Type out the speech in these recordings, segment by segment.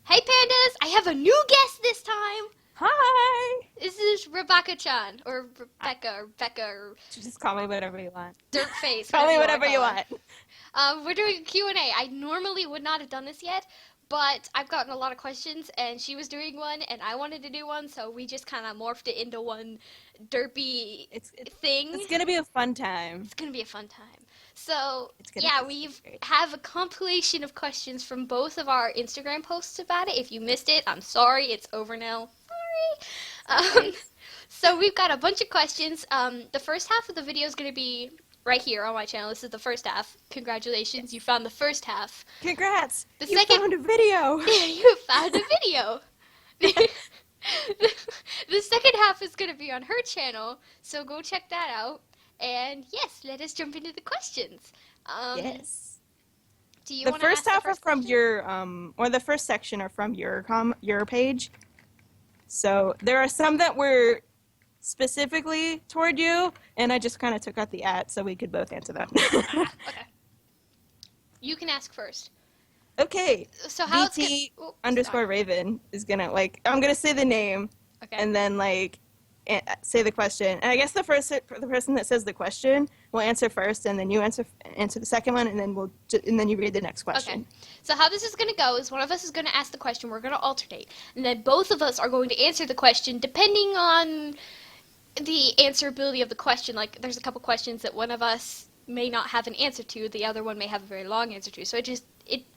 Hey pandas, I have a new guest this time. Hi! This is Rebaka-Chan, or I, Rebecca, or Becca, or just call me whatever you want. Dirtface, Call whatever me you want to whatever you call her. want. We're doing a Q&A. I normally would not have done this yet, but I've gotten a lot of questions, and she was doing one, and I wanted to do one, so we just kind of morphed it into one derpy It's it's thing. it's gonna be a fun time. It's gonna be a fun time. So yeah, It's gonna we've be great. have a compilation of questions from both of our Instagram posts about it. If you missed it, I'm sorry. It's over now. Sorry. Sorry. So we've got a bunch of questions. The first half of the video is gonna be right here on my channel. This is the first half. Congratulations, you Yes. found the first half. Congrats! The You second, found a video! you found a video. Yes. The second half is gonna be on her channel, so go check that out. And yes, let us jump into the questions. Um, Yes. do you The want to first ask the half are first from question? your or the first section are from your page. So there are some that were specifically toward you, and I just kind of took out the at so we could both answer them. Okay, you can ask first. Okay, So how it's gonna? VT Oh, sorry. underscore Raven is gonna I'm gonna say the name Okay. and then say the question. And I guess the person that says the question will answer first, and then you answer the second one, and then and then you read the next Okay. question. So how this is gonna go is one of us is gonna ask the question. We're gonna alternate, and then both of us are going to answer the question depending on the answerability of the question. Like, there's a couple questions that one of us may not have an answer to, the other one may have a very long answer to. So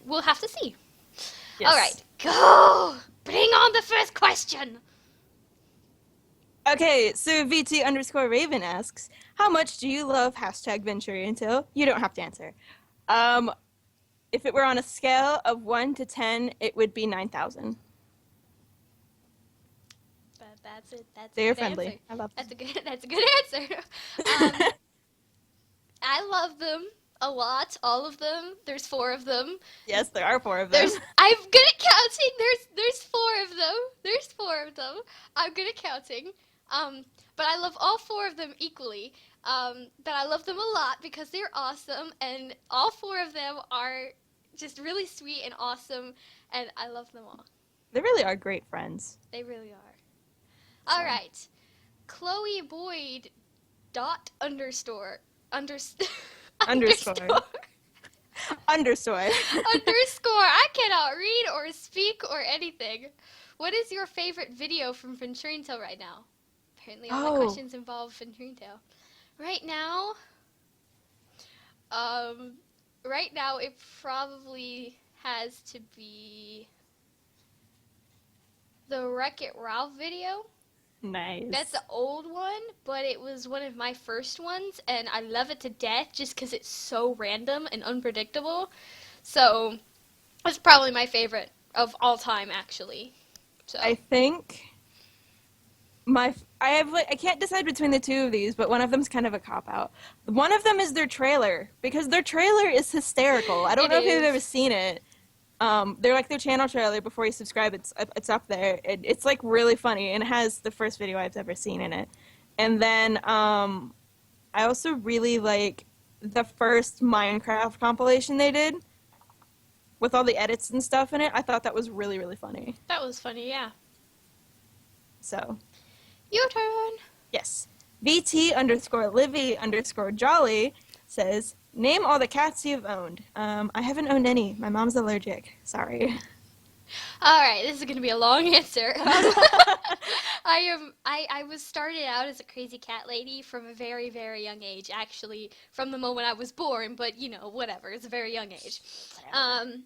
we'll have to see. All Yes. right, go. Bring on the first question. Okay, so VT underscore Raven asks, how much do you love hashtag Venturian Tale? You don't have to answer. Um, if it were on a scale of 1 to 10, it would be 9,000. But that's it. That's a They are good answer. friendly. I love them. That's a good. That's a good answer. Um, I love them a lot. All of them. There's four of them. Yes, there are four of them. There's. I'm good at counting. There's four of them. There's four of them. I'm good at counting. But I love all four of them equally. But I love them a lot because they're awesome, and all four of them are just really sweet and awesome, and I love them all. They really are great friends. They really are. All So. right. Chloe Boyd dot underscore underscore Underscore. Underscore. underscore. I cannot read or speak or anything. What is your favorite video from Venturian Tale right now? Apparently, all my Oh, questions involve Venturian Tale. Right now, um, right now it probably has to be the Wreck-It Ralph video. That's nice. an old one, but it was one of my first ones, and I love it to death just because it's so random and unpredictable. So it's probably my favorite of all time, actually. I So think I can't decide between the two of these, but one of them's kind of a cop out. One of them is their trailer because their trailer is hysterical. I don't it know if you've ever is. seen it. They're like their channel trailer before you subscribe. It's up there. It's like really funny and it has the first video I've ever seen in it. And then I also really like the first Minecraft compilation they did with all the edits and stuff in it. I thought that was really really funny. That was funny, yeah. So Your turn. yes. VT underscore Livy underscore Jolly says, name all the cats you've owned. I haven't owned any. My mom's allergic. Sorry. All right, this is gonna be a long answer. I was started out as a crazy cat lady from a very very young age. Actually, from the moment I was born, but whatever. It's a very young age. Whatever. Um,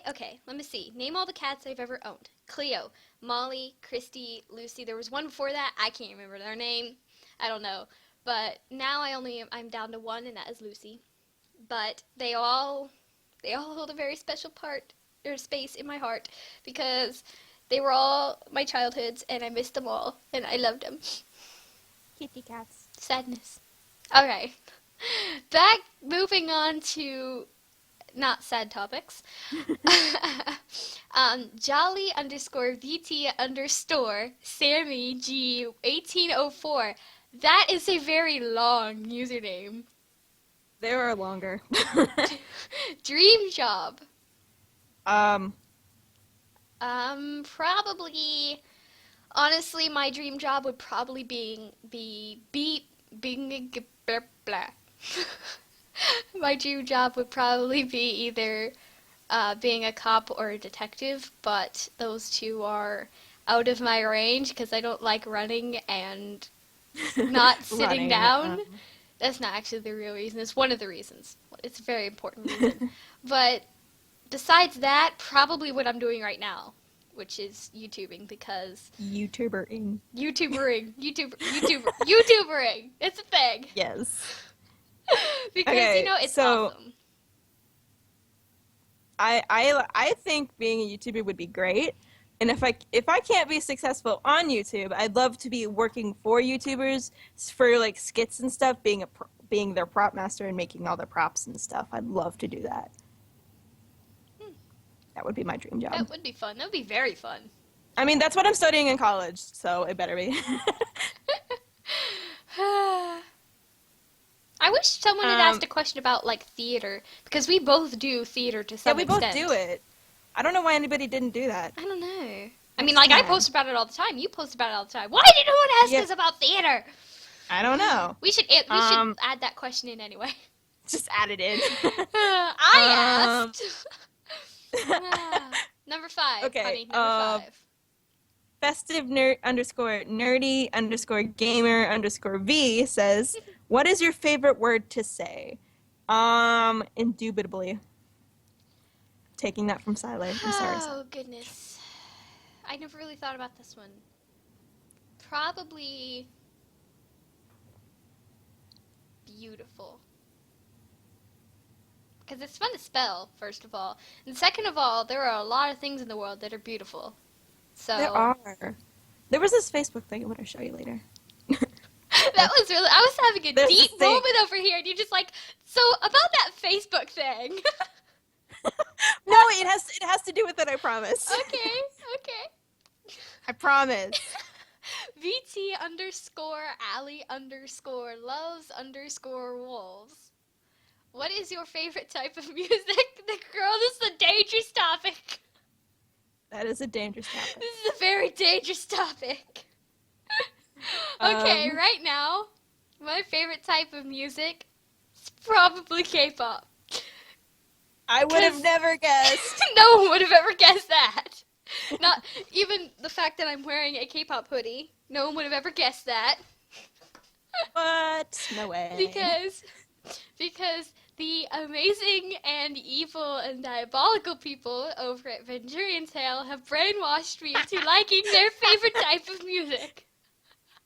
okay. Let me see. Name all the cats I've ever owned. Cleo, Molly, Christy, Lucy. There was one before that. I can't remember their name. I don't know. But now I'm down to one, and that is Lucy. But they all hold a very special part or space in my heart because they were all my childhoods, and I missed them all, and I loved them. Kitty cats. Sadness. All right. Back moving on to not sad topics. Jolly underscore VT underscore Sammy G 1804. That is a very long username. There are longer. Dream job. um, Probably. Honestly, my dream job would probably being blah. My dream job would probably be either being a cop or a detective, but those two are out of my range because I don't like running and not sitting Running. down. That's not actually the real reason. It's one of the reasons. It's a very important reason. But besides that, probably what I'm doing right now, which is YouTubing, because YouTubering. YouTubering. It's a thing. Yes. Because Okay, it's so awesome. I think being a YouTuber would be great. And if I can't be successful on YouTube, I'd love to be working for YouTubers for like skits and stuff, being their prop master and making all the props and stuff. I'd love to do that. That would be my dream job. That would be fun. That would be very fun. I mean, that's what I'm studying in college, so it better be. I wish someone had asked a question about like theater, because we both do theater to some Yeah, we extent. both do it. I don't know why anybody didn't do that. I don't know. I mean, like, I post about it all the time. You post about it all the time. Why did no one ask us about theater? I don't know. We should add that question in anyway. Just add it in. I asked. Number 5. Okay. Honey, number 5. Festive nerd nerdy gamer _ says, "What is your favorite word to say?" Indubitably. Taking that from Siler. I'm sorry. Oh, goodness. I never really thought about this one. Probably beautiful. Because it's fun to spell, first of all. And second of all, there are a lot of things in the world that are beautiful. So There are. There was this Facebook thing I want to show you later. that was really, I was having a There's deep this thing. moment over here, and you're just like, so about that Facebook thing. No, it has to do with it, I promise. Okay. I promise. VT_Ali_loves_wolves. What is your favorite type of music? The girl, this is a dangerous topic. That is a dangerous topic. This is a very dangerous topic. Okay, right now, my favorite type of music is probably K-pop. I would have never guessed. No one would have ever guessed that. Not even the fact that I'm wearing a K-pop hoodie. No one would have ever guessed that. What? No way. Because the amazing and evil and diabolical people over at Venturian Tale have brainwashed me into liking their favorite type of music.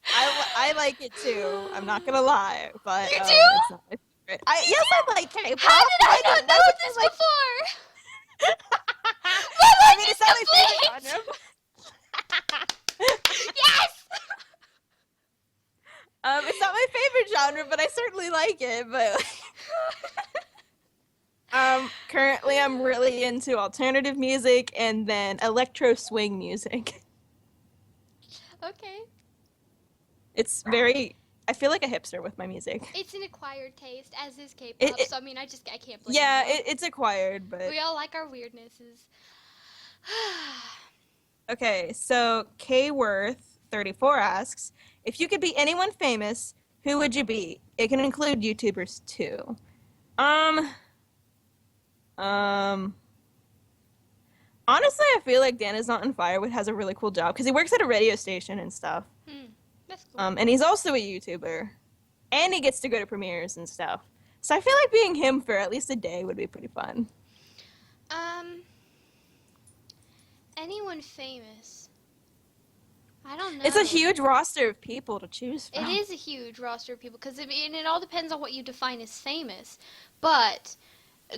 I like it too. I'm not gonna lie, but You do? it's not my favorite. Yes, I like K-pop. How did I not know this before? I mean, it's not my favorite genre. Yes! It's not my favorite genre, but I certainly like it. But currently I'm really into alternative music and then electro swing music. Okay. It's very. I feel like a hipster with my music. It's an acquired taste, as is K-pop, so I mean, I can't blame you. It's acquired, but We all like our weirdnesses. okay. So Kworth34 asks, if you could be anyone famous, who would you be? It can include YouTubers too. Honestly, I feel like Dan is not on fire has a really cool job because he works at a radio station and stuff. That's cool. And he's also a YouTuber, and he gets to go to premieres and stuff. So I feel like being him for at least a day would be pretty fun. Anyone famous? I don't know. It's a huge roster of people to choose from. It is a huge roster of people because it all depends on what you define as famous. But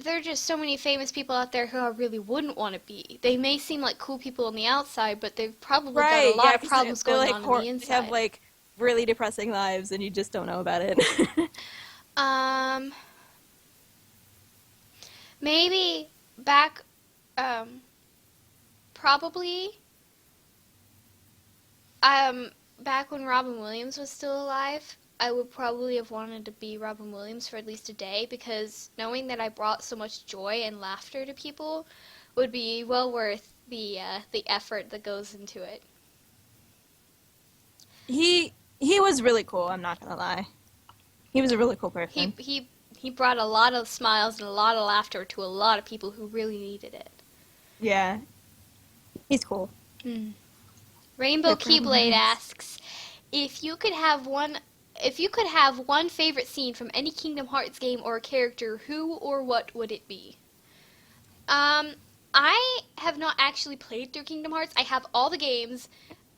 there are just so many famous people out there who I really wouldn't want to be. They may seem like cool people on the outside, but they've probably got a lot of problems going on the inside. They have like really depressing lives, and you just don't know about it. Maybe back, probably, back when Robin Williams was still alive, I would probably have wanted to be Robin Williams for at least a day, because knowing that I brought so much joy and laughter to people would be well worth the effort that goes into it. He was really cool, I'm not gonna lie. He was a really cool person. He brought a lot of smiles and a lot of laughter to a lot of people who really needed it. Yeah. He's cool. Rainbow Keyblade asks, if you could have one favorite scene from any Kingdom Hearts game or character, who or what would it be? I have not actually played through Kingdom Hearts. I have all the games,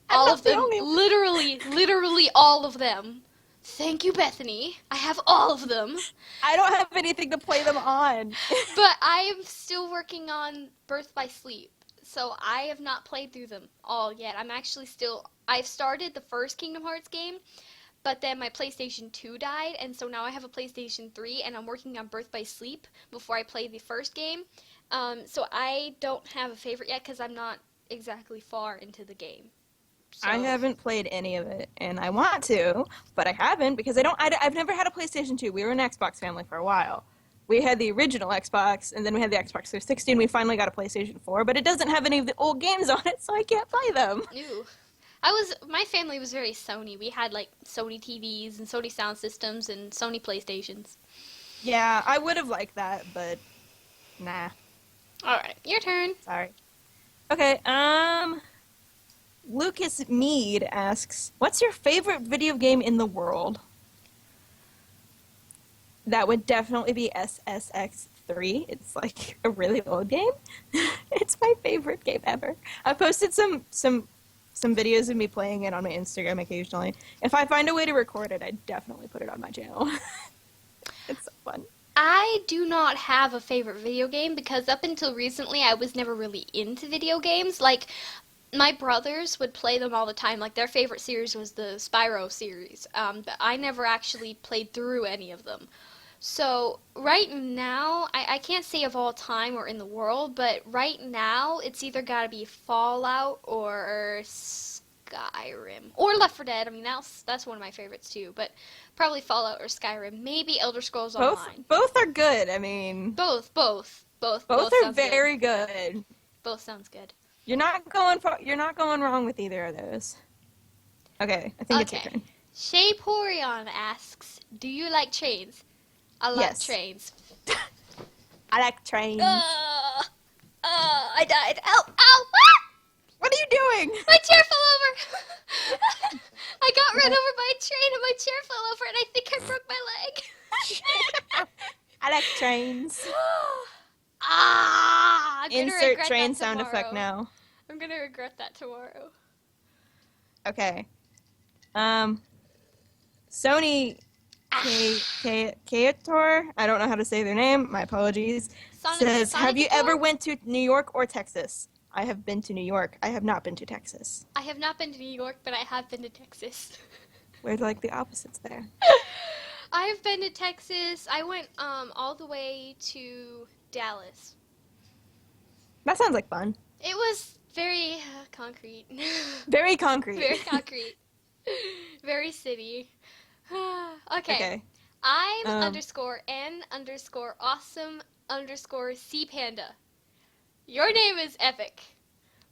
all of them, literally all of them. Thank you, Bethany. I have all of them. I don't have anything to play them on. But I am still working on Birth by Sleep, so I have not played through them all yet. I've started the first Kingdom Hearts game, but then my PlayStation 2 died, and so now I have a PlayStation 3, and I'm working on Birth by Sleep before I play the first game. So I don't have a favorite yet because I'm not exactly far into the game. So. I haven't played any of it, and I want to, but I haven't because I've never had a PlayStation 2. We were an Xbox family for a while. We had the original Xbox, and then we had the Xbox 360, and we finally got a PlayStation 4, but it doesn't have any of the old games on it, so I can't play them. Ew. My family was very Sony. We had, like, Sony TVs and Sony sound systems and Sony PlayStations. Yeah, I would have liked that, but nah. Alright, your turn. Sorry. Okay, Lucas Mead asks, what's your favorite video game in the world? That would definitely be SSX3. It's like a really old game. It's my favorite game ever. I posted some videos of me playing it on my Instagram occasionally. If I find a way to record it, I'd definitely put it on my channel. It's so fun. I do not have a favorite video game because up until recently I was never really into video games. Like, my brothers would play them all the time. Like, their favorite series was the Spyro series. But I never actually played through any of them. So, right now, I can't say of all time or in the world, but right now, it's either gotta be Fallout or Skyrim. Or Left 4 Dead. I mean, that's one of my favorites too. But probably Fallout or Skyrim. Maybe Elder Scrolls Online. Both are good. I mean... Both are very good. Both sounds good. You're not going wrong with either of those. Okay, I think it's your turn. Shay Porion asks, do you like trains? I like trains. I like trains. I died. Ow! Ah! What are you doing? My chair fell over. I got run over by a train and my chair fell over and I think I broke my leg. I like trains. I'm Insert train sound effect now. I'm gonna regret that tomorrow. Okay. Sony Kator, I don't know how to say their name, my apologies, says, have you ever went to New York or Texas? I have been to New York. I have not been to Texas. I have not been to New York, but I have been to Texas. We're like the opposites there. I have been to Texas. I went all the way to Dallas. That sounds like fun. It was very concrete. Very concrete. Very concrete. Very city. Okay. I'm _N_awesome_C_Panda. Your name is epic.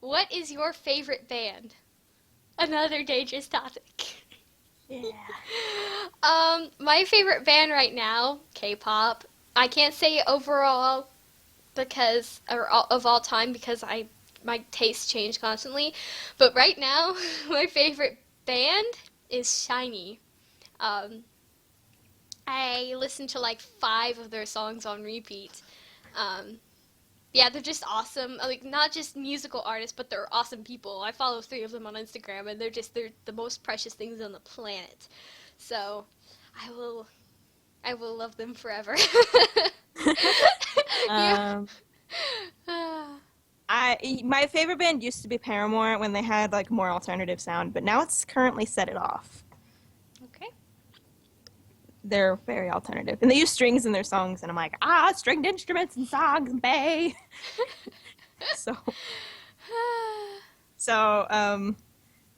What is your favorite band? Another dangerous topic. Yeah. My favorite band right now, K-pop. I can't say overall of all time because my tastes change constantly. But right now, my favorite band is SHINee. I listen to like 5 of their songs on repeat. Yeah, they're just awesome. Like, not just musical artists, but they're awesome people. I follow 3 of them on Instagram, and they're the most precious things on the planet. So, I will love them forever. My favorite band used to be Paramore when they had like more alternative sound, but now it's currently Set It Off. Okay. They're very alternative, and they use strings in their songs, and I'm like, stringed instruments and songs, bae. So,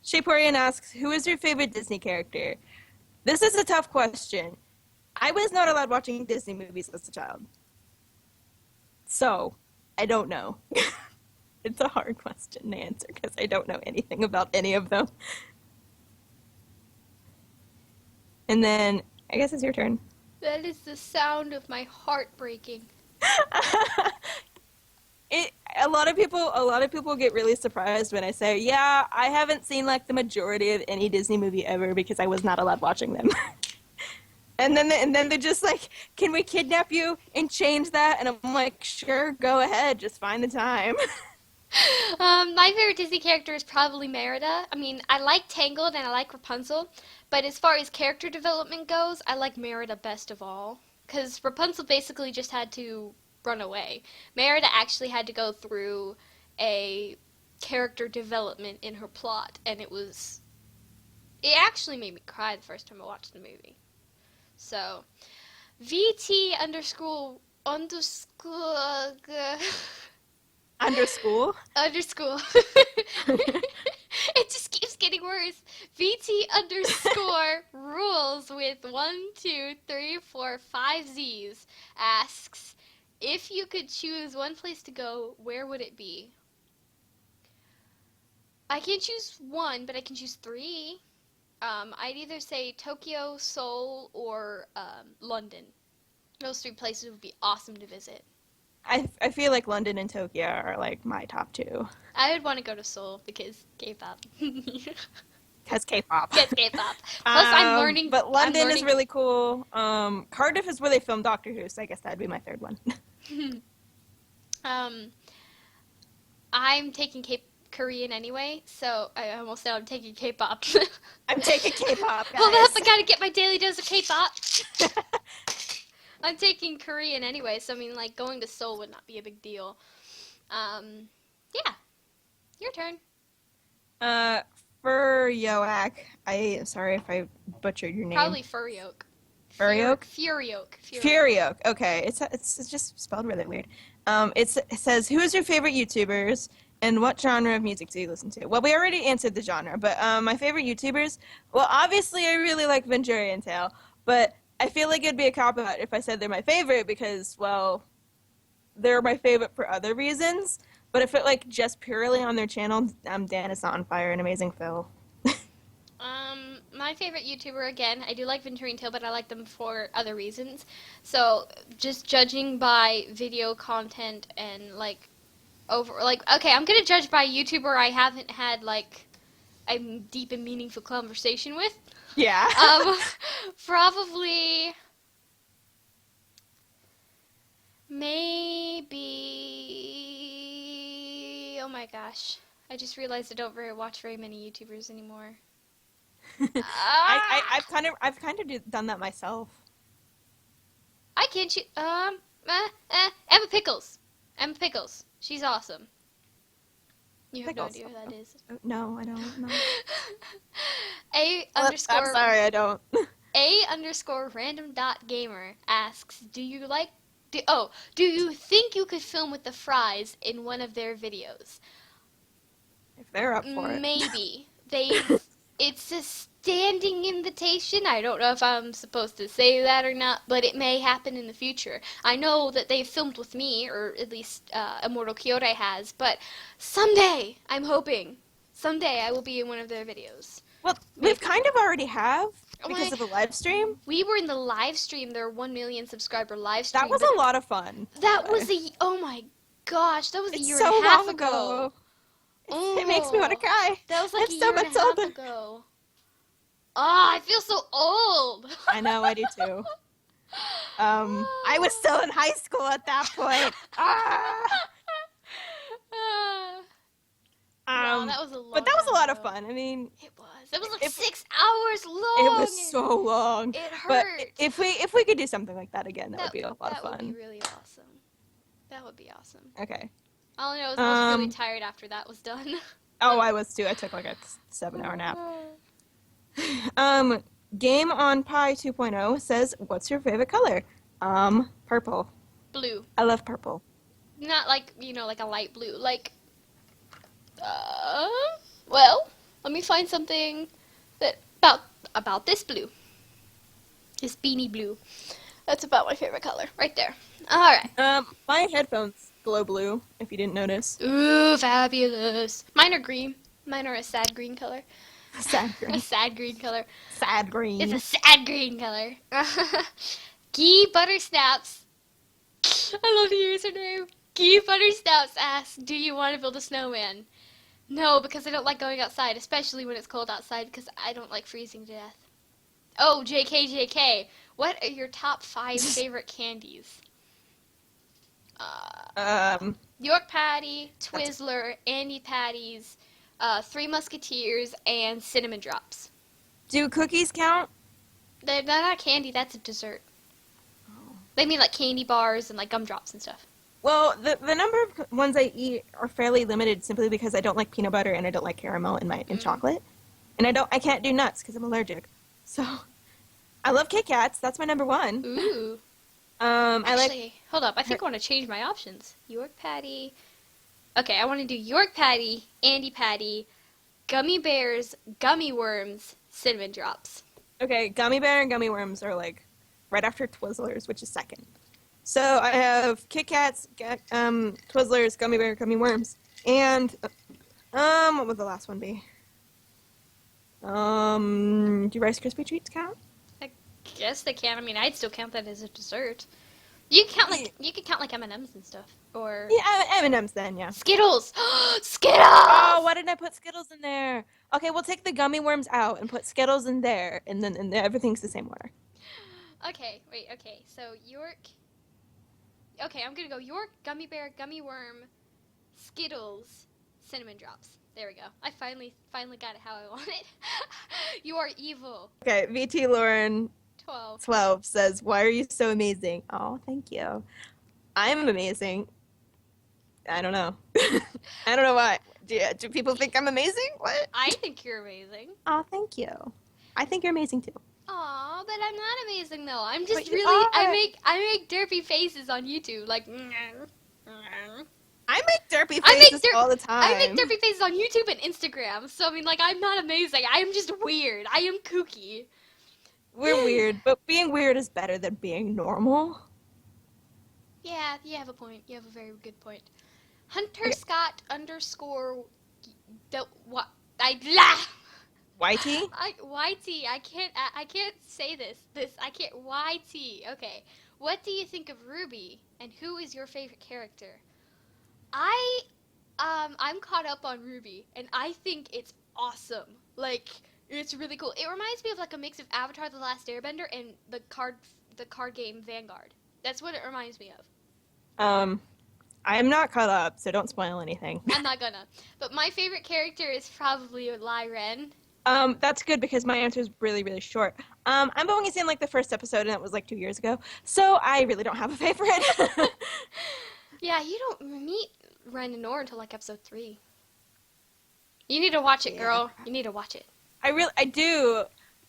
Shaporian asks, who is your favorite Disney character? This is a tough question. I was not allowed watching Disney movies as a child. So, I don't know. It's a hard question to answer because I don't know anything about any of them. And then I guess it's your turn. That is the sound of my heart breaking. A lot of people get really surprised when I say, yeah, I haven't seen like the majority of any Disney movie ever because I was not allowed watching them. And then they're just like, can we kidnap you and change that? And I'm like, sure, go ahead, just find the time. My favorite Disney character is probably Merida. I mean, I like Tangled and I like Rapunzel, but as far as character development goes, I like Merida best of all. Because Rapunzel basically just had to run away. Merida actually had to go through a character development in her plot, and it actually made me cry the first time I watched the movie. So, VT underscore Underscore. underscore. It just keeps getting worse. VT underscore rules with 1, 2, 3, 4, 5 Z's asks, if you could choose one place to go, where would it be? I can't choose one, but I can choose 3. I'd either say Tokyo, Seoul, or London. Those 3 places would be awesome to visit. I feel like London and Tokyo are like my top 2. I would want to go to Seoul because K-pop. Because K-pop. Because K-pop. Plus, I'm learning. But London is really cool. Cardiff is where they filmed Doctor Who, so I guess that'd be my 3rd one. I'm taking Korean anyway, so I almost said I'm taking K-pop. I'm taking K-pop, guys. Hold up, I gotta get my daily dose of K-pop. I'm taking Korean anyway, so I mean, like, going to Seoul would not be a big deal. Yeah. Your turn. Furyoak. I'm sorry if I butchered your name. Probably Furyoak. Furyoak? Furyoak. Okay. It's just spelled really weird. It says, who is your favorite YouTubers and what genre of music do you listen to? Well, we already answered the genre, but my favorite YouTubers, well, obviously I really like Venturian Tale, but I feel like it'd be a cop-out if I said they're my favorite because, well, they're my favorite for other reasons. But if it like just purely on their channel, Dan is Not on Fire and Amazing Phil. My favorite YouTuber, again, I do like Venturian Tale, but I like them for other reasons. So, just judging by video content and okay, I'm gonna judge by a YouTuber I haven't had like a deep and meaningful conversation with. Yeah. Probably maybe. Oh my gosh, I just realized I don't watch very many YouTubers anymore. I've kind of done that myself. I can't choose. Emma Pickles. Emma Pickles. She's awesome. You have Pickles. no idea who that is. No, I don't know. I'm sorry, I don't. A_random.gamer asks, do you think you could film with the Fries in one of their videos? If they're up for it. Maybe. It's a standing invitation. I don't know if I'm supposed to say that or not, but it may happen in the future. I know that they've filmed with me, or at least Immortal Kyoto has, but someday, I'm hoping, someday I will be in one of their videos. Well, we've kind of already have because of the live stream. We were in the live stream, their 1 million subscriber live stream. That was a lot of fun. That was oh my gosh, that was a year so and a half long ago. It makes me want to cry. That was like it's a so year and a half older. ago. I feel so old. I know, I do too. I was still in high school at that point. Wow, that was a long but that was a lot time of fun. I mean, it was. It was like 6 hours long. It was so long. It hurt. But if we could do something like that again, that would be a lot of fun. That would be really awesome. That would be awesome. Okay. All I know is I was really tired after that was done. Oh, I was too. I took like a 7-hour nap. Game on Pi 2.0 says, "What's your favorite color?" Purple. Blue. I love purple. Not like like a light blue. Like, well, let me find something that about this blue. This beanie blue. That's about my favorite color, right there. All right. My headphones glow blue, if you didn't notice. Ooh, fabulous. Mine are green. Mine are a sad green color. Sad A green. sad green color. Sad It's a green. sad green color. Gee Buttersnaps. I love the username. Gee Buttersnaps asks, do you want to build a snowman? No, because I don't like going outside, especially when it's cold outside, because I don't like freezing to death. Oh, JK. What are your top 5 favorite candies? York Patty, Twizzler, Andy Patties, Three Musketeers, and Cinnamon Drops. Do cookies count? They're not candy, that's a dessert. They mean like candy bars and like gumdrops and stuff. Well, the number of ones I eat are fairly limited simply because I don't like peanut butter and I don't like caramel in chocolate. And I can't do nuts because I'm allergic. So, I love Kit Kats. That's my number 1. Ooh. Actually, Hold up. I think I want to change my options. York Patty. Okay, I want to do York Patty, Andy Patty, Gummy Bears, Gummy Worms, Cinnamon Drops. Okay, gummy bear and gummy worms are like right after Twizzlers, which is second. So I have Kit Kats, Twizzlers, gummy bear, gummy worms, and what would the last one be? Do Rice Krispie treats count? I guess they can. I mean, I'd still count that as a dessert. You could count like M&Ms and stuff, or Yeah, M&Ms then, yeah. Skittles. Skittles. Oh, why didn't I put Skittles in there? Okay, we'll take the gummy worms out and put Skittles in there, and then everything's the same order. Okay, wait. Okay, so York. Okay, I'm gonna go York, Gummy Bear, Gummy Worm, Skittles, Cinnamon Drops. There we go. I finally got it how I want it. You are evil. Okay, VT Lauren 12 says, "Why are you so amazing?" Oh, thank you. I'm amazing. I don't know. I don't know why. Do people think I'm amazing? What? I think you're amazing. Oh, thank you. I think you're amazing too. Aw, but I'm not amazing though. I'm just But you really. are. I make derpy faces on YouTube, like. I make derpy faces all the time. I make derpy faces on YouTube and Instagram. So I mean, like, I'm not amazing. I am just weird. I am kooky. We're weird, but being weird is better than being normal. Yeah, you have a point. You have a very good point. Hunter Scott _ what I YT? YT. I can't say this. I can't YT. Okay. What do you think of Ruby and who is your favorite character? I'm caught up on Ruby and I think it's awesome. Like, it's really cool. It reminds me of like a mix of Avatar: The Last Airbender and the card game Vanguard. That's what it reminds me of. I'm not caught up, so don't spoil anything. I'm not gonna. But my favorite character is probably Lai Ren. That's good because my answer is really, really short. I've only seen like the first episode and that was like 2 years ago, so I really don't have a favorite. Yeah, you don't meet Ren and Nor until like episode 3. You need to watch it, girl. You need to watch it. I do.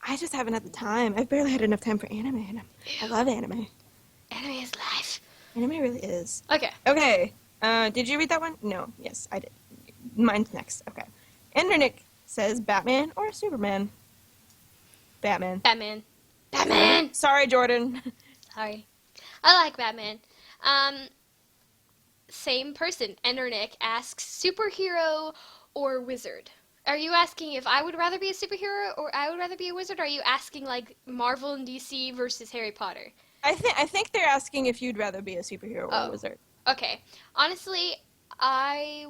I just haven't had the time. I've barely had enough time for anime, and I love anime. Anime is life. Anime really is. Okay. Okay. Did you read that one? No. Yes, I did. Mine's next. Okay. Endernick says Batman or Superman? Batman. Batman. Sorry, Jordan. Sorry. I like Batman. Same person. Endernick asks superhero or wizard. Are you asking if I would rather be a superhero or I would rather be a wizard? Or are you asking like Marvel and DC versus Harry Potter? I think they're asking if you'd rather be a superhero or a wizard. Okay. Honestly, I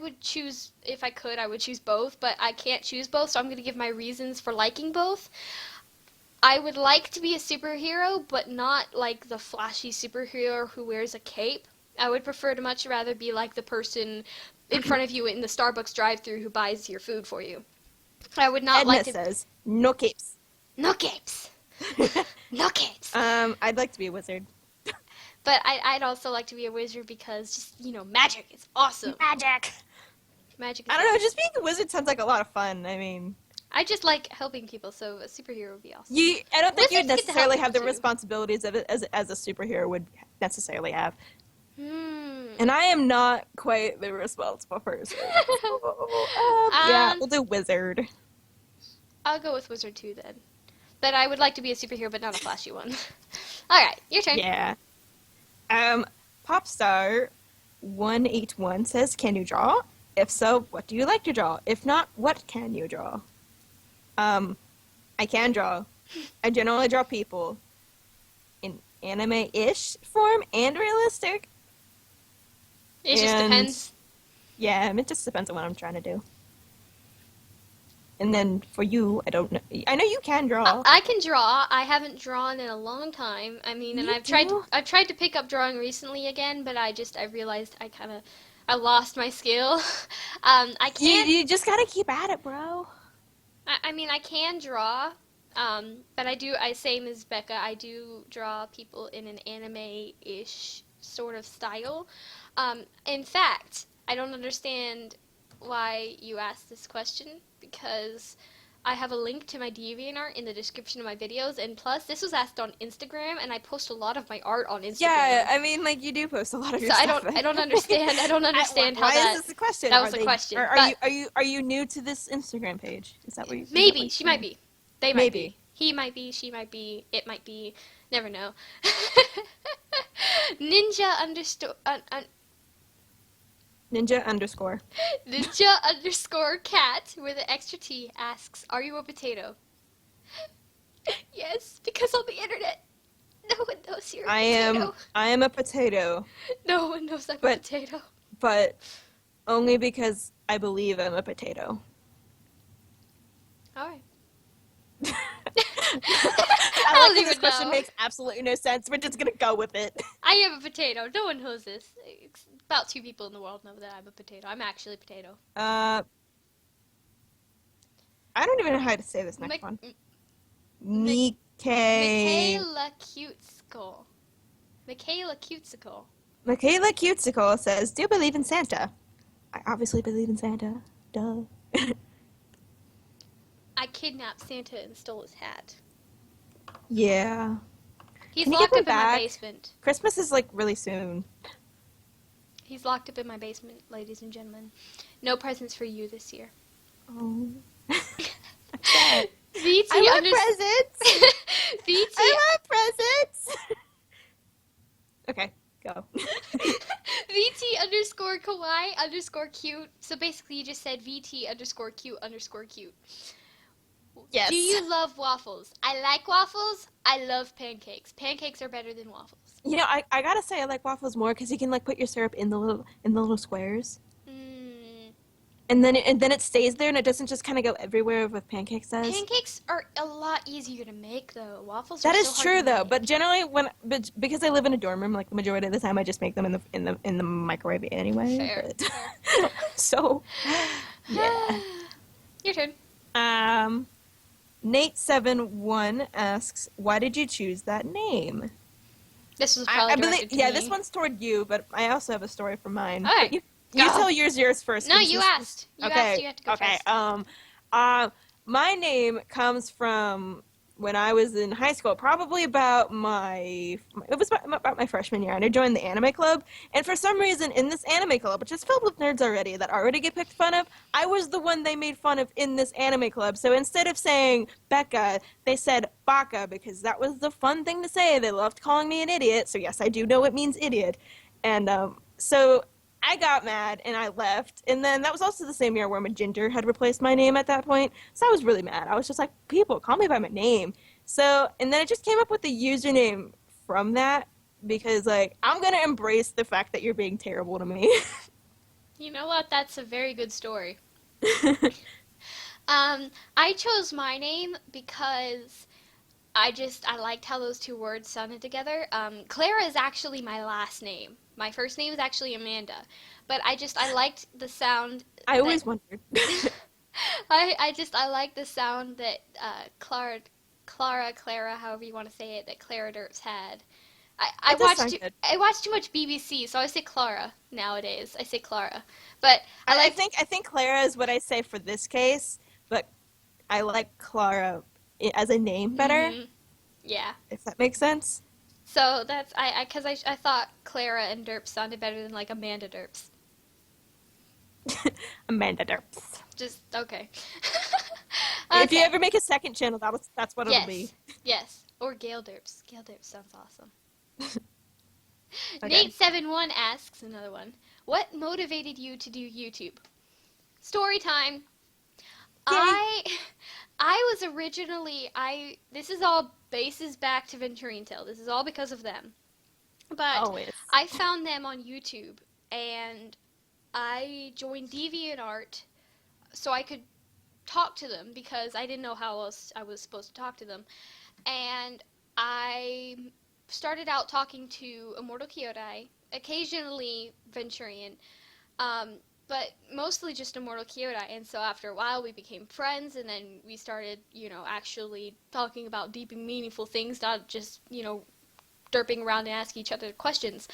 would choose, if I could, I would choose both, but I can't choose both, so I'm going to give my reasons for liking both. I would like to be a superhero, but not like the flashy superhero who wears a cape. I would prefer to much rather be like the person in front of you in the Starbucks drive-thru who buys your food for you. I would not Edna like to... says, no capes. No capes. No capes. I'd like to be a wizard. But I'd also like to be a wizard because just, you know, magic is awesome. Magic is I don't know, awesome. just being a wizard sounds like a lot of fun. I mean... I just like helping people, so a superhero would be awesome. I don't think you'd Wizards get to help necessarily have the people, too. responsibilities of it as a superhero would necessarily have. Hmm. And I am not quite the responsible person. Yeah, we'll do wizard. I'll go with wizard too then. But I would like to be a superhero, but not a flashy one. All right, your turn. Yeah. Popstar 181 says, "Can you draw? If so, what do you like to draw? If not, what can you draw?" I can draw. I generally draw people in anime-ish form and realistic. It just depends. Yeah, it just depends on what I'm trying to do. And then for you, I don't know. I know you can draw. I can draw. I haven't drawn in a long time. I mean, and Me too. I've tried to pick up drawing recently again, but I realized I lost my skill. I can't. You just gotta keep at it, bro. I mean, I can draw. But I same as Becca. I do draw people in an anime-ish sort of style. In fact, I don't understand why you asked this question because I have a link to my DeviantArt in the description of my videos, and plus, this was asked on Instagram, and I post a lot of my art on Instagram. Yeah, I mean, like you do post a lot of your So stuff. I don't understand. I don't understand how why that. is this a question? That was a question. Are you new to this Instagram page? Is that what you? Maybe she might be. They might Maybe. be. He might be. She might be. It might be. Never know. Ninja underscore. Ninja underscore. Ninja underscore cat with an extra T asks, "Are you a potato?" Yes, because on the internet, no one knows you're a potato. I am a potato. No one knows I'm a potato. But only because I believe I'm a potato. All right. I like this question makes absolutely no sense. We're just gonna go with it. I am a potato. No one knows this. About 2 people in the world know that I'm a potato. I'm actually a potato. I don't even know how to say this next one. Michaela Cutesicle. Michaela Cutesicle. Michaela Cutesicle says, "Do you believe in Santa?" I obviously believe in Santa. Duh. I kidnapped Santa and stole his hat. Yeah. He's Can you locked give up him in my back? basement. Christmas is like really soon. He's locked up in my basement, ladies and gentlemen. No presents for you this year. Oh. VT I want presents! VT I want presents! Okay, go. VT underscore kawaii underscore cute. So basically you just said VT underscore cute underscore cute. Yes. Do you love waffles? I like waffles. I love pancakes. Pancakes are better than waffles. You know, I gotta say I like waffles more because you can like put your syrup in the little squares. And then it stays there and it doesn't just kind of go everywhere with pancakes does. Pancakes are a lot easier to make though. Waffles. That are is so true hard to though, make. but generally because I live in a dorm room, like the majority of the time I just make them in the microwave anyway. Fair. So yeah. Your turn. Nate71 asks, "Why did you choose that name?" This was probably directed to me. this one's toward you, but I also have a story for mine. All right. You tell yours first. No, you asked. You asked. You have to go first. My name comes from when I was in high school, probably about my freshman year, and I joined the anime club. And for some reason, in this anime club, which is filled with nerds already that already get picked fun of, I was the one they made fun of in this anime club. So instead of saying Becca, they said Baka because that was the fun thing to say. They loved calling me an idiot. So yes, I do know it means idiot. And so I got mad and I left. And then that was also the same year where Maginder had replaced my name at that point. So I was really mad. I was just like, people, call me by my name. So, and then I just came up with the username from that because, like, I'm going to embrace the fact that you're being terrible to me. You know what? That's a very good story. I chose my name because I liked how those two words sounded together. Clara is actually my last name. My first name is actually Amanda, but I liked the sound. I always wondered. I like the sound that Clara, however you want to say it, that Clara Derps had. I watched too much BBC, so I say Clara nowadays. I say Clara, but I think Clara is what I say for this case, but I like Clara as a name better. Mm-hmm. Yeah, if that makes sense. So that's because I thought Clara and Derps sounded better than like Amanda Derps. Amanda Derps. Just okay. If you ever make a second channel, that's what it'll be. Yes. Or Gale Derps. Gale Derps sounds awesome. Okay. Nate71 asks another one. What motivated you to do YouTube? Story time. Yay. I I was originally this is all bases back to Venturian Tale. This is all because of them. But Always. I found them on YouTube and I joined DeviantArt so I could talk to them because I didn't know how else I was supposed to talk to them. And I started out talking to Immortal Kyodai, occasionally Venturian, but mostly just Immortal Kyodai. And so after a while, we became friends, and then we started, actually talking about deep and meaningful things, not just, derping around and asking each other questions.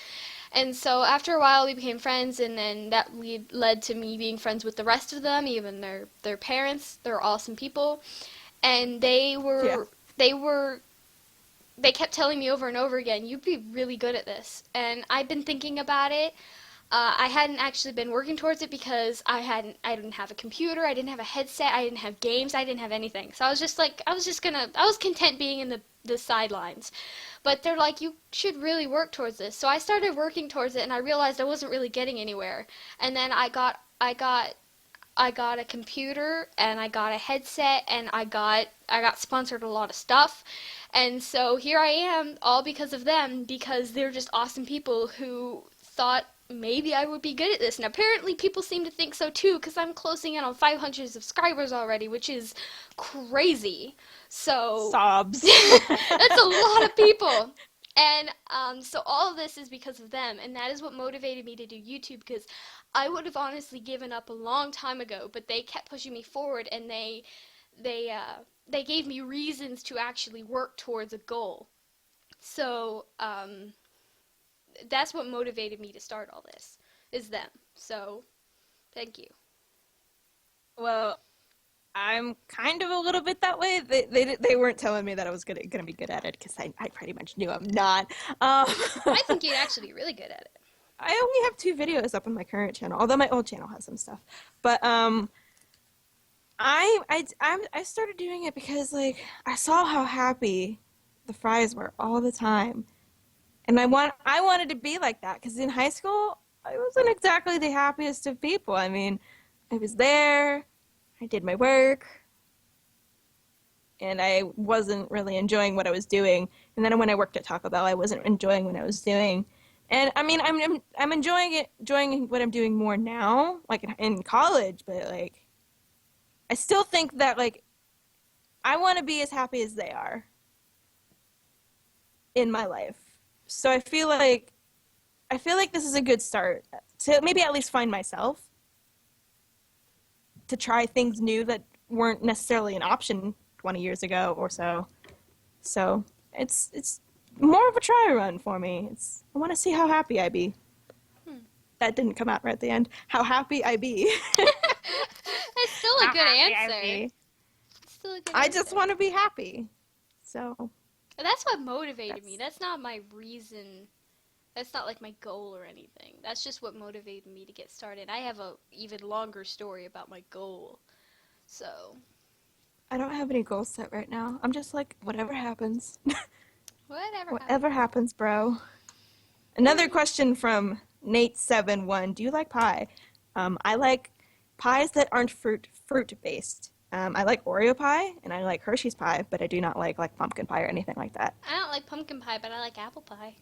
And so after a while, we became friends, and then that led to me being friends with the rest of them, even their parents. They're awesome people, and they kept telling me over and over again, you'd be really good at this. And I've been thinking about it. I hadn't actually been working towards it because I didn't have a computer, I didn't have a headset, I didn't have games, I didn't have anything. So I was content being in the sidelines. But they're like, you should really work towards this. So I started working towards it, and I realized I wasn't really getting anywhere. And then I got a computer, and I got a headset, and I got sponsored a lot of stuff. And so here I am, all because of them, because they're just awesome people who thought maybe I would be good at this. And apparently people seem to think so too, because I'm closing in on 500 subscribers already, which is crazy. So Sobs. that's a lot of people. And so all of this is because of them, and that is what motivated me to do YouTube, because I would have honestly given up a long time ago, but they kept pushing me forward, and they gave me reasons to actually work towards a goal. So that's what motivated me to start all this, is them. So thank you. Well, I'm kind of a little bit that way. They weren't telling me that I was gonna be good at it because I pretty much knew I'm not. I think you'd actually be really good at it. I only have 2 videos up on my current channel, although my old channel has some stuff. But I started doing it because like I saw how happy the fries were all the time, and I wanted to be like that because in high school I wasn't exactly the happiest of people. I mean, I was there, I did my work, and I wasn't really enjoying what I was doing. And then when I worked at Taco Bell, I wasn't enjoying what I was doing. And I mean, I'm enjoying what I'm doing more now, like in college. But like, I still think that like, I want to be as happy as they are in my life. So I feel like this is a good start to maybe at least find myself, to try things new that weren't necessarily an option 20 years ago or so. So it's more of a try run for me. I want to see how happy I be. That didn't come out right at the end. How happy I be. That's still a good answer. It's still a good I answer. just want to be happy. So That's what motivated me. That's not my reason. That's not like my goal or anything. That's just what motivated me to get started. I have a even longer story about my goal. So I don't have any goals set right now. I'm just like, whatever happens. whatever happens, bro. Another question from Nate71. Do you like pie? I like pies that aren't fruit based. I like Oreo pie and I like Hershey's pie, but I do not like pumpkin pie or anything like that. I don't like pumpkin pie, but I like apple pie.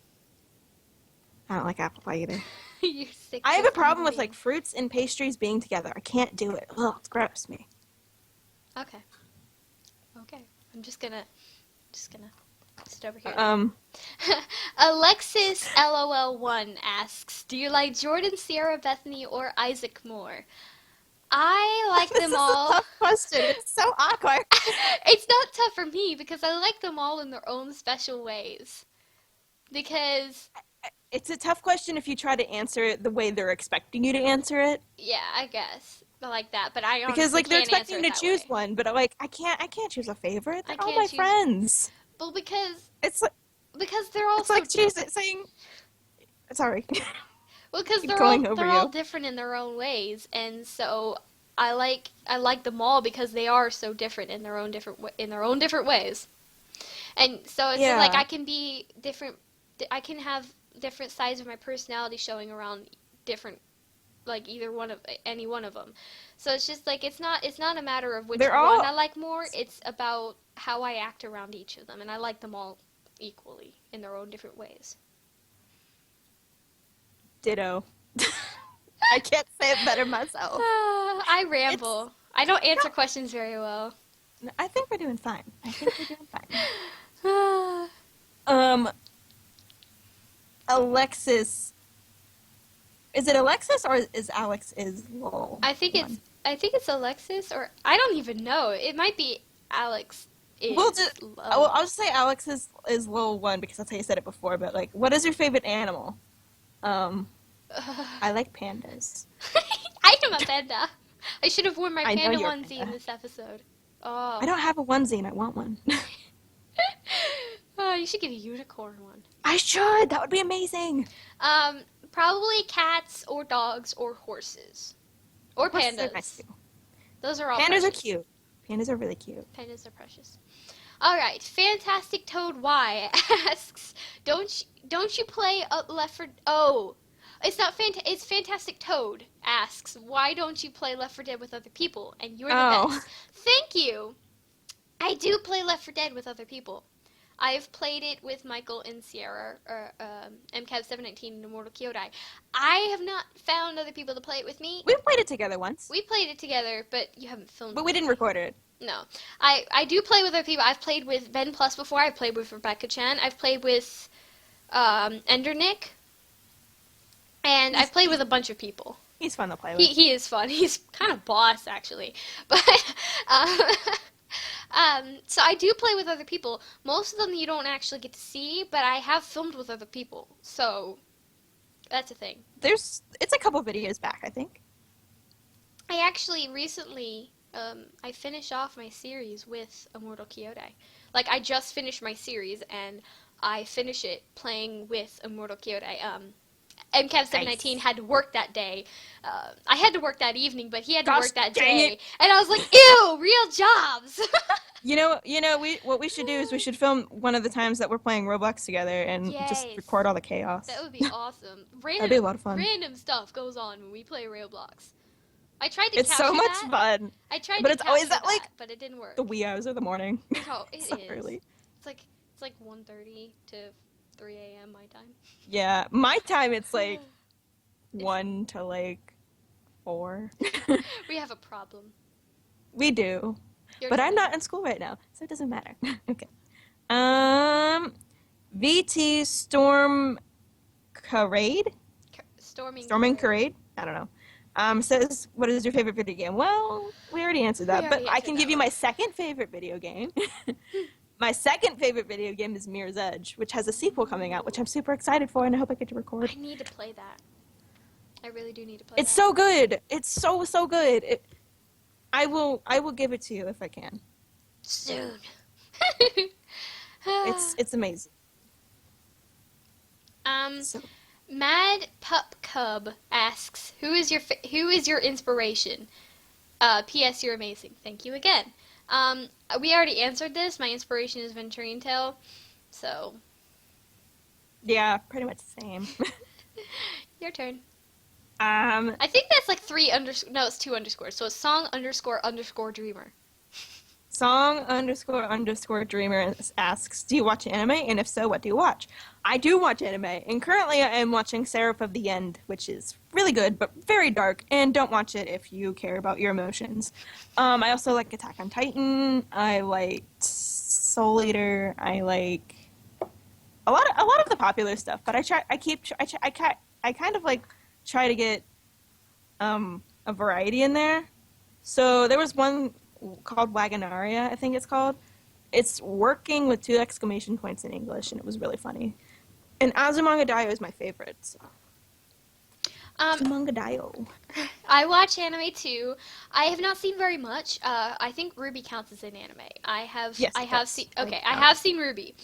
I don't like apple pie either. You're sick. I have a problem with like fruits and pastries being together. I can't do it. Ugh, it's gross me. Okay. I'm just gonna sit over here. Alexis LOL1 asks, do you like Jordan, Sierra, Bethany, or Isaac more? I like them all. This is a tough question. It's so awkward. It's not tough for me because I like them all in their own special ways. Because it's a tough question if you try to answer it the way they're expecting you to answer it. yeah, I guess. I like that, but I honestly because like they're can't answer expecting you it to that choose way. one, but like I can't choose a favorite. They're I all can't my choose- friends. Well, because It's like they're all it's so like saying. Sorry. well, because Keep they're going all over they're all you. different in their own ways, and so I like them all because they are so different in their own different ways. And so it's like Yeah. I can be different. I can have different sides of my personality showing around different, like either one of any one of them. So it's just like it's not a matter of which They're one I all like more. It's about how I act around each of them, and I like them all equally in their own different ways. ditto. I can't say it better myself. I It's ramble. I don't answer no. questions very well. I think we're doing fine. I think we're doing fine. Um, Alexis. Is it Alexis or is Alex is lol I think it's one? I think it's Alexis, or I don't even know. It might be Alex We'll is just. low. I'll just say Alex is lol one because that's how you said it before. But like, what is your favorite animal? Um, I like pandas. I am a panda. I should have worn my I know panda you're a onesie in panda. this episode. Oh. I don't have a onesie and I want one. Oh, you should get a unicorn one. I should. That would be amazing. Um, Probably cats or dogs or horses. Or Horses are nice pandas. too. Those are all Pandas are precious. cute. Pandas are really cute. Pandas are precious. All right, Fantastic Toad Y asks, don't you play Left 4 Oh, it's not it's Fantastic Toad asks, why don't you play Left 4 Dead with other people? And you're the Oh, best. Thank you. I do play Left 4 Dead with other people. I've played it with Michael and Sierra, or MCAB719 and Immortal Kyodai. I have not found other people to play it with me. we played it together once, We played it together, but you haven't filmed but it. we didn't record it. No. I do play with other people. I've played with Ben Plus before. I've played with Rebaka-Chan. I've played with Ender Nick. And I've played with a bunch of people. He's fun to play with. He is fun. He's kind of boss, actually. But, so I do play with other people. Most of them you don't actually get to see, but I have filmed with other people. So, that's a thing. It's a couple videos back, I think. I actually recently, I finished off my series with Immortal Kyodai. Like, I just finished my series, and I finish it playing with Immortal Kyodai. MCAB719 Nice. had to work that day. I had to work that evening, but he had to Gosh work that dang day. it. And I was like, ew, real jobs! What we should do is we should film one of the times that we're playing Roblox together and just Yes. record all the chaos. That would be awesome. That'd be a lot of fun. Random stuff goes on when we play Roblox. I tried to It's capture so much that. fun. I tried But to it's always capture at, like, that, but it didn't work. The wee hours of the morning. Oh, it so is. early. It's like 1:30 to 3 a.m. my time. Yeah, my time it's like 1 to like 4. We have a problem. We do. Your But turn. I'm not in school right now, so it doesn't matter. Okay. VT Storm Charade? Storming Charade? I don't know. Says, what is your favorite video game? Well, we already answered that, We but already I answered can that give you one. my second favorite video game. My second favorite video game is Mirror's Edge, which has a sequel coming out, which I'm super excited for, and I hope I get to record. I need to play that. I really do need to play It's that. so good. It's so good. I will give it to you if I can. Soon. It's amazing. So, Mad Pup Cub asks, who is your inspiration? P.S. You're amazing. Thank you again. We already answered this. My inspiration is Venturian Tale. So, yeah, pretty much the same. your turn. Um, I think that's like no, it's 2 underscores. So it's song__dreamer. Song__dreamer asks, do you watch anime? And if so, what do you watch? I do watch anime, and currently I am watching Seraph of the End, which is really good, but very dark, and don't watch it if you care about your emotions. I also like Attack on Titan, I like Soul Eater, I like a lot of the popular stuff, but I kind of like try to get a variety in there. So there was one called Wagonaria, I think it's called. It's working with 2 exclamation points in English, and it was really funny. And Azumanga Daioh is my favorite. So. Azumanga Daioh. I watch anime too. I have not seen very much. I think Ruby counts as an anime. Yes, I it have does. seen. Okay, I have seen Ruby.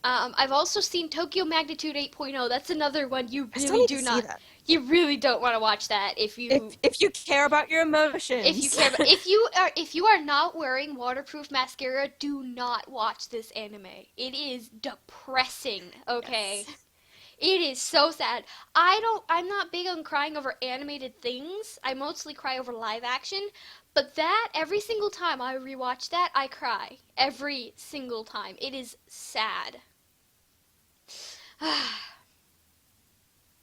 I've also seen Tokyo Magnitude 8.0. That's another one you I still really need do to see not. that. You really don't want to watch that if you If you care about your if you emotions. care about if you are not wearing waterproof mascara, do not watch this anime. It is depressing, okay? Yes. It is so sad. I'm not big on crying over animated things. I mostly cry over live action, but that every single time I rewatch that, I cry. Every single time. It is sad.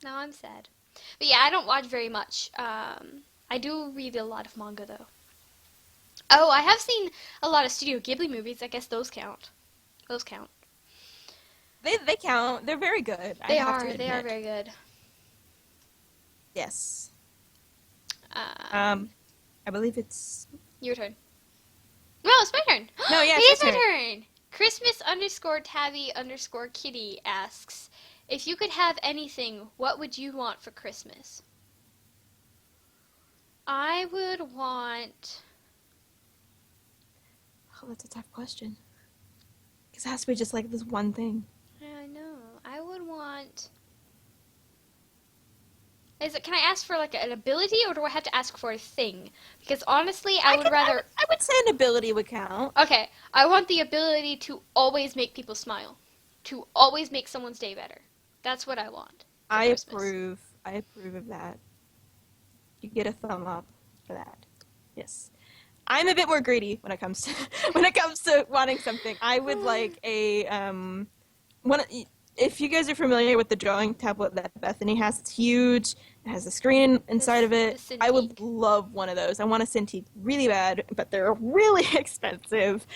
Now I'm sad. But yeah, I don't watch very much. I do read a lot of manga though. Oh, I have seen a lot of Studio Ghibli movies. I guess those count. Those count. They count. They're very good. I They have are. to They are admit. very good. Yes. Um, I believe it's. your turn. No, it's my turn. No, yeah, It it's is my your turn. Christmas underscore Tabby underscore Kitty asks, if you could have anything, what would you want for Christmas? I would want. Oh, that's a tough question. Because it has to be just like this one thing. I know. I would want. Can I ask for like an ability, or do I have to ask for a thing? Because honestly, I would rather. I would say an ability would count. Okay, I want the ability to always make people smile, to always make someone's day better. That's what I want. I Christmas. approve. I approve of that. You get a thumb up for that. Yes. I'm a bit more greedy when it comes to wanting something. I would like a one. If you guys are familiar with the drawing tablet that Bethany has, it's huge. It has a screen inside of it. The I would Cintiq. love one of those. I want a Cintiq really bad, but they're really expensive,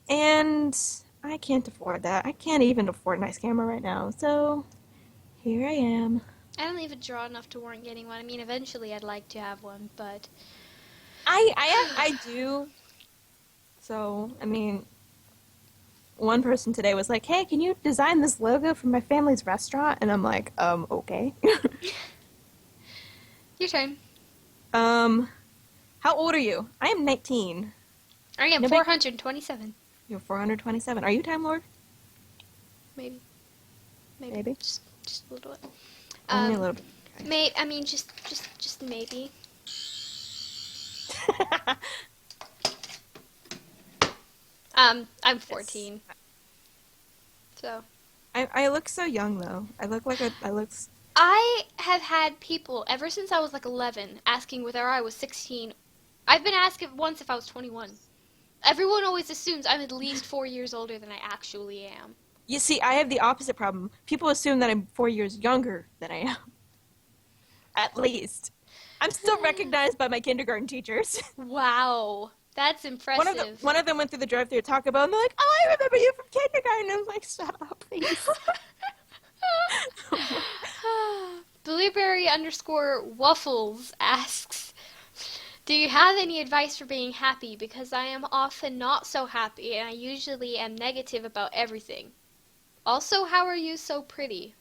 and I can't afford that. I can't even afford a nice camera right now. So here I am. I don't even draw enough to warrant getting one. I mean, eventually I'd like to have one, but I do. So I mean. One person today was like, "Hey, can you design this logo for my family's restaurant?" And I'm like, okay. your turn. How old are you? I am 19. I am Nobody- 427. You're 427. Are you Time Lord? Maybe. Maybe. Just a little bit. Only a little bit. Okay. I mean, just maybe. I'm 14. So. I look so young though. I look like I look. I have had people ever since I was like 11 asking whether I was 16. I've been asked once if I was 21. Everyone always assumes I'm at least 4 years older than I actually am. You see, I have the opposite problem. People assume that I'm 4 years younger than I am. At least. I'm still recognized by my kindergarten teachers. Wow, that's impressive. One of them went through the drive-thru at Taco Bell and they're like, "Oh, I remember you from kindergarten." I was like, "Shut up, please." Blueberry underscore waffles asks, do you have any advice for being happy? Because I am often not so happy and I usually am negative about everything. Also, how are you so pretty?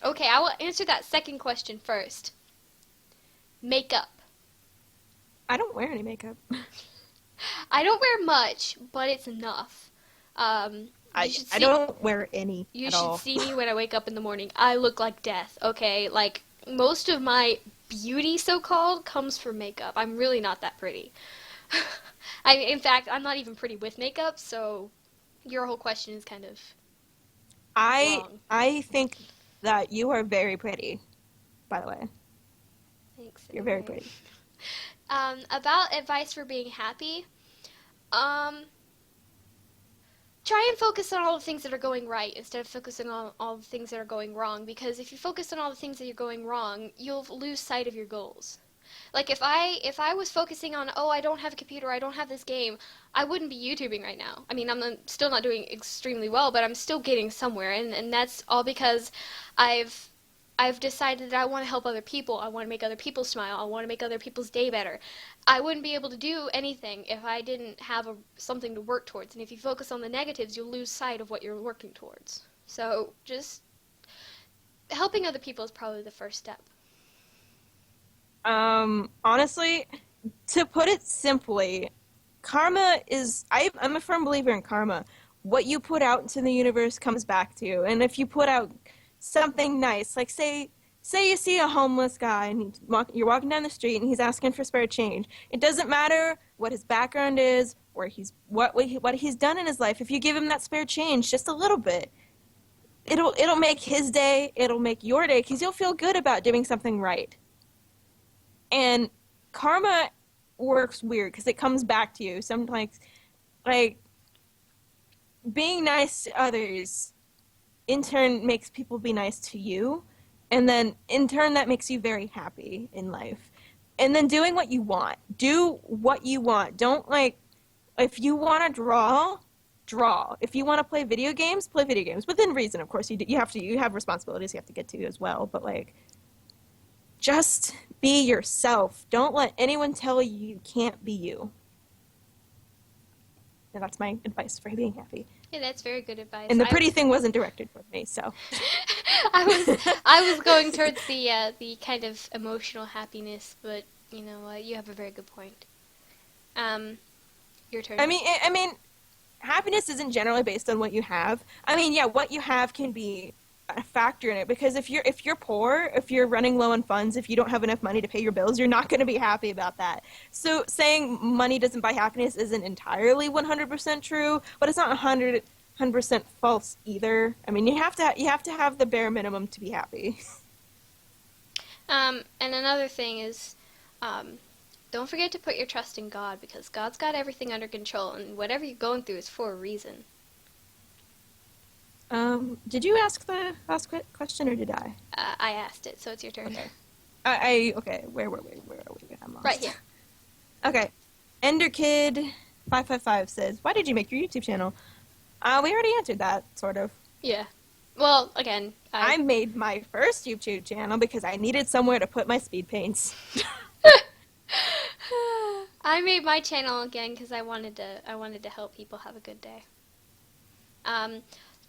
Okay, I will answer that second question first. Makeup. I don't wear any makeup. I don't wear much, but it's enough. I don't wear any You at should all. see me when I wake up in the morning. I look like death, okay? Like, most of my beauty, so-called, comes from makeup. I'm really not that pretty. In fact, I'm not even pretty with makeup, so your whole question is kind of wrong. I think that you are very pretty, by the way. Thanks. You're very anyway. pretty. About advice for being happy, try and focus on all the things that are going right instead of focusing on all the things that are going wrong, because if you focus on all the things that you're going wrong, you'll lose sight of your goals. Like if I was focusing on, oh, I don't have a computer, I don't have this game, I wouldn't be YouTubing right now. I mean, still not doing extremely well, but I'm still getting somewhere, and that's all because I've decided that I want to help other people. I want to make other people smile. I want to make other people's day better. I wouldn't be able to do anything if I didn't have something to work towards. And if you focus on the negatives, you'll lose sight of what you're working towards. So just helping other people is probably the first step. Honestly, to put it simply, karma is, I'm a firm believer in karma. What you put out into the universe comes back to you. And if you put out something nice, like say say you see a homeless guy and you're walking down the street and he's asking for spare change. It doesn't matter what his background is or what he's done in his life. If you give him that spare change, just a little bit, it'll make his day. It'll make your day because you'll feel good about doing something right. And karma works weird because it comes back to you. Sometimes, like being nice to others, in turn makes people be nice to you. And then, in turn, that makes you very happy in life. And then doing what you want. Do what you want. Don't, like, if you want to draw, draw. If you want to play video games, play video games. Within reason, of course. You have responsibilities you have to get to as well. But, like, just be yourself. Don't let anyone tell you you can't be you. And that's my advice for being happy. Yeah, that's very good advice. And the pretty thing wasn't directed toward me, so. I was going towards the kind of emotional happiness, but you know, you have a very good point. Your turn. I mean, happiness isn't generally based on what you have. I mean, yeah, what you have can be a factor in it because if you're poor, if you're running low on funds, if you don't have enough money to pay your bills, you're not going to be happy about that. So saying money doesn't buy happiness isn't entirely 100% true, but it's not 100% false either. I mean, you have to have the bare minimum to be happy. And another thing is, don't forget to put your trust in God because God's got everything under control, and whatever you're going through is for a reason. Did you ask the last question, or did I? I asked it, so it's your turn. Okay. Okay, where were we? I'm lost. Right here. Okay. EnderKid555 says, why did you make your YouTube channel? We already answered that, sort of. Yeah. Well, again, I made my first YouTube channel because I needed somewhere to put my speed paints. I made my channel again because I wanted to help people have a good day.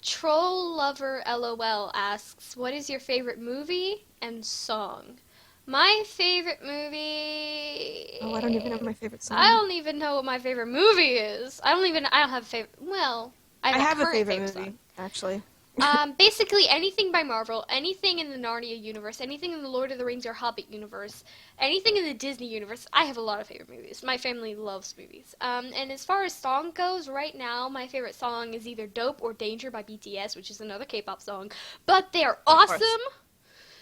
Troll Lover LOL asks, what is your favorite movie and song? My favorite movie... Oh, I don't even know my favorite song. I don't even know what my favorite movie is. I don't have a favorite... Well, I have a favorite movie, song. actually. Basically anything by Marvel, anything in the Narnia universe, anything in the Lord of the Rings or Hobbit universe, anything in the Disney universe. I have a lot of favorite movies. My family loves movies. And as far as song goes, right now my favorite song is either Dope or Danger by BTS, which is another K-pop song. But they're awesome.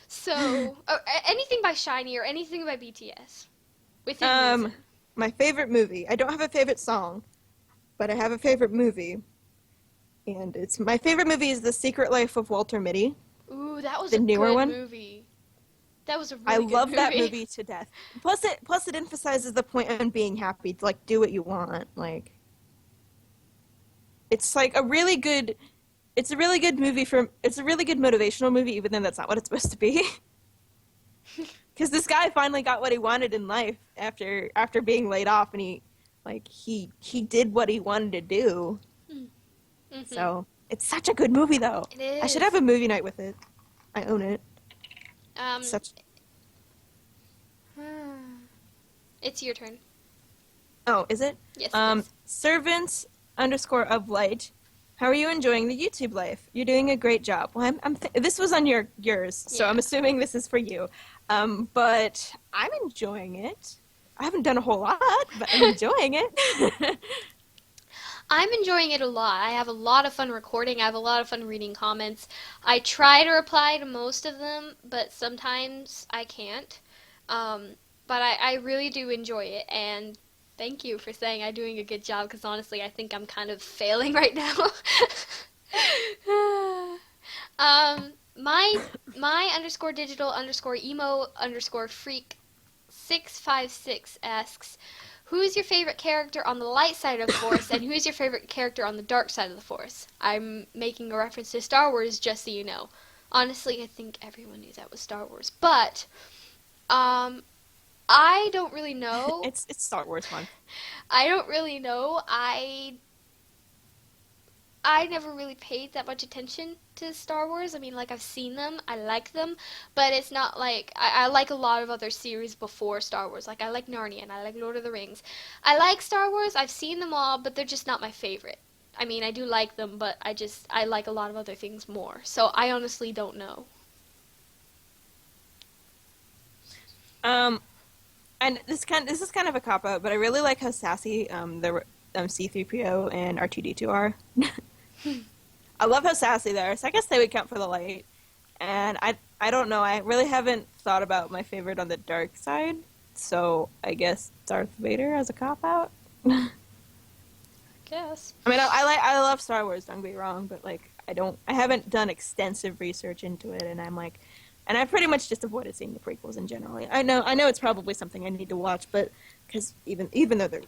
So anything by Shiny or anything by BTS. Within reason. My favorite movie. I don't have a favorite song, but I have a favorite movie. And my favorite movie is The Secret Life of Walter Mitty. Ooh, that was the a newer good one. Movie. That was a really I good love movie. that movie to death. Plus it emphasizes the point on being happy. To, like, do what you want. Like, it's like a really good movie it's a really good motivational movie, even though that's not what it's supposed to be. Because this guy finally got what he wanted in life after being laid off, and he did what he wanted to do. Mm-hmm. So it's such a good movie, though. It is. I should have a movie night with it. I own it. It's your turn. Oh, is it? Yes. Servants _ of light. How are you enjoying the YouTube life? You're doing a great job. Well, this was on yours, so yeah. I'm assuming this is for you. But I'm enjoying it. I haven't done a whole lot, but I'm enjoying it. I'm enjoying it a lot. I have a lot of fun recording. I have a lot of fun reading comments. I try to reply to most of them, but sometimes I can't. But I really do enjoy it, and thank you for saying I'm doing a good job, because honestly, I think I'm kind of failing right now. My _digital_emo_freak 656 asks, who's your favorite character on the light side of the Force, and who's your favorite character on the dark side of the Force? I'm making a reference to Star Wars, just so you know. Honestly, I think everyone knew that was Star Wars, but I don't really know. It's Star Wars fun. I don't really know. I never really paid that much attention to Star Wars. I mean, like, I've seen them, I like them, but it's not like, I like a lot of other series before Star Wars. Like, I like Narnia, and I like Lord of the Rings. I like Star Wars, I've seen them all, but they're just not my favorite. I mean, I do like them, but I like a lot of other things more. So I honestly don't know. Um, and this is kind of a cop out, but I really like how sassy C-3PO and R2-D2 are. I love how sassy they are, so I guess they would count for the light. And I don't know, I really haven't thought about my favorite on the dark side, so I guess Darth Vader as a cop out. Guess. I mean, I love Star Wars. Don't get me wrong, but like, I haven't done extensive research into it, and and I pretty much just avoided seeing the prequels in general. I know it's probably something I need to watch, but because even though they're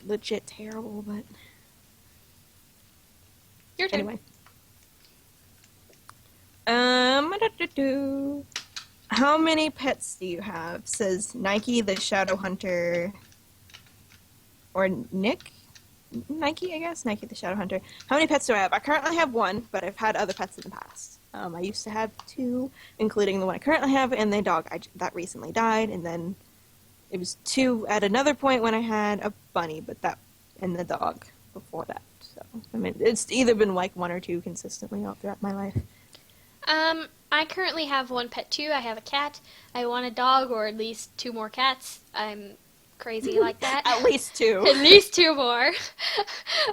legit terrible, but Your turn. anyway. How many pets do you have? Says Nike the Shadow Hunter, or Nick. Nike, I guess. Nike the Shadow Hunter. How many pets do I have? I currently have one, but I've had other pets in the past. I used to have two, including the one I currently have, and the dog that recently died, and then it was two at another point when I had a bunny, and the dog before that. So, I mean, it's either been like one or two consistently all throughout my life. I currently have one pet too. I have a cat. I want a dog or at least two more cats. I'm crazy like that. At least two. At least two more.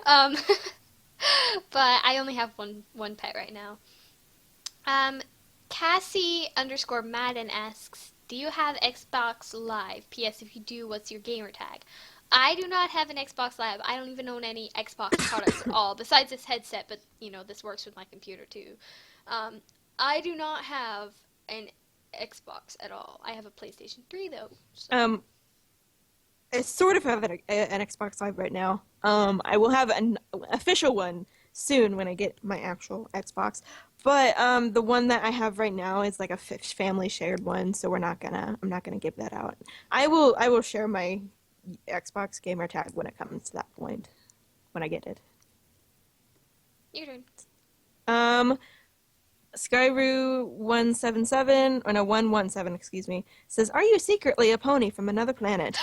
um, but I only have one pet right now. Cassie_Madden asks, do you have Xbox Live? P.S. If you do, what's your gamer tag? I do not have an Xbox Live. I don't even own any Xbox products at all, besides this headset, but, this works with my computer, too. I do not have an Xbox at all. I have a PlayStation 3, though. So. I sort of have an Xbox Live right now. I will have an official one soon when I get my actual Xbox. But the one that I have right now is like a family shared one, so I'm not gonna give that out. I will share my Xbox gamer tag when it comes to that point, when I get it. Your turn. Skyru177, or no, 117, excuse me, says, "Are you secretly a pony from another planet?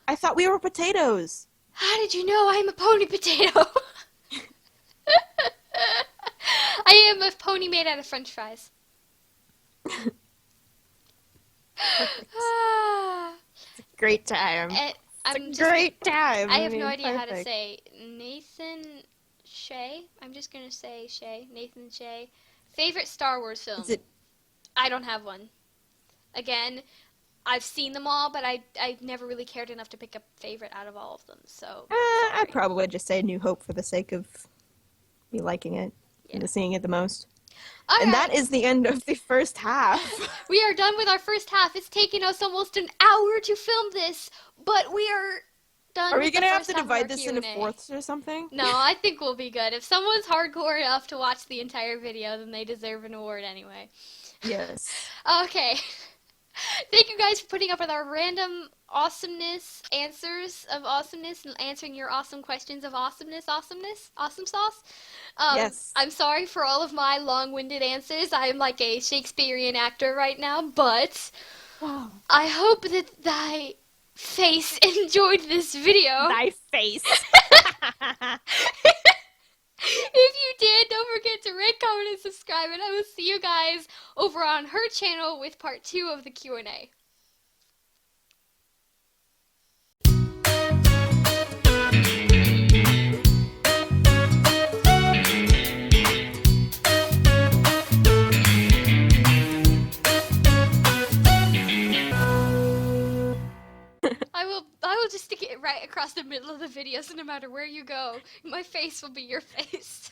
I thought we were potatoes." How did you know I'm a pony potato? I am a pony made out of French fries. Great time. Great time. I have no idea how to say Nathan Shea. I'm just gonna say Shea. Nathan Shea. Favorite Star Wars film? I don't have one. Again, I've seen them all, but I never really cared enough to pick a favorite out of all of them. So I'd probably just say New Hope for the sake of me liking it and seeing it the most. And that is the end of the first half. We are done with our first half. It's taken us almost an hour to film this, but we are done. Are we going to have to divide this into fourths or something? No, I think we'll be good. If someone's hardcore enough to watch the entire video, then they deserve an award anyway. Yes. Okay. Thank you guys for putting up with our random awesomeness answers of awesomeness and answering your awesome questions of awesome sauce. Yes. I'm sorry for all of my long-winded answers. I am like a Shakespearean actor right now, but wow. I hope that thy face enjoyed this video. Thy face. If you did, don't forget to rate, comment, and subscribe, and I will see you guys over on her channel with part 2 of the Q&A. I will just stick it right across the middle of the video, so no matter where you go, my face will be your face.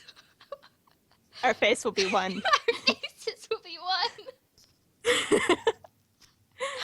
Our face will be one. Our faces will be one.